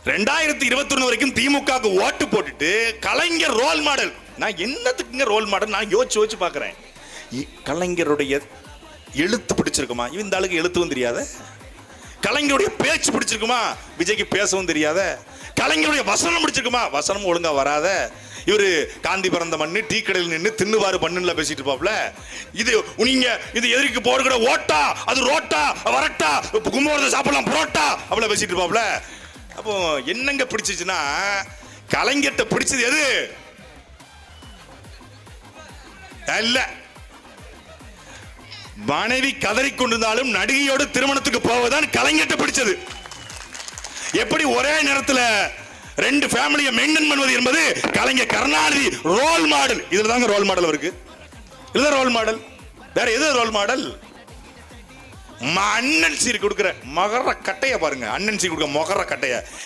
2021 வரைக்கும் திமுக ஓட்டு போட்டுட்டு கலைஞர் ரோல் மாடல். நான் என்னத்துக்குங்க ரோல் மாடல் நான் யோசிச்சு பார்க்கிறேன். கலைஞருடைய எழுத்து பிடிச்சிருக்குமா? இந்த ஆளுக்கு எழுத்துவும் தெரியாத. கலைஞருடைய பேச்சு பிடிச்சிருக்குமா? விஜய்க்கு பேசவும் தெரியாத. கலைஞருடைய வசனம் பிடிச்சிருக்குமா? வசனம் ஒழுங்கா வராத. இவரு காந்தி பிறந்த மண்ணு, டீ கடையில் நின்று தின்னுவாரு பண்ணுல பேசிட்டு இருப்பாப்ல. இது நீங்க இது எதிர்க்கு போடுகிற ஓட்டா, அது ரோட்டா வரட்டா, கும்பகோணத்தை சாப்பிடலாம் புரோட்டா அப்படி பேசிட்டு இருப்பாப்ல. அப்போ என்னங்க பிடிச்சிச்சுன்னா, கலைஞர்கிட்ட பிடிச்சது எது இல்ல. மனைவி கதறி கொண்டிருந்தாலும் நடிகையோடு திருமணத்துக்கு போவதுதான் கலைஞர்கிட்ட பிடிச்சது. எப்படி ஒரே நேரத்தில் ரெண்டு ஃபேமிலியை மெயின்டைன் பண்ணுவது என்பது கலைஞர் கருணாநிதி ரோல் மாடல். இதுல தாங்க ரோல் மாடல் இருக்கு. இதுதான் ரோல் மாடல். வேற எது ரோல் மாடல்? அண்ணன் சீர் கொடுக்கிற மகர கட்டைய பாருங்க. அண்ணன் சீர் கொடுக்க மகர கட்டைய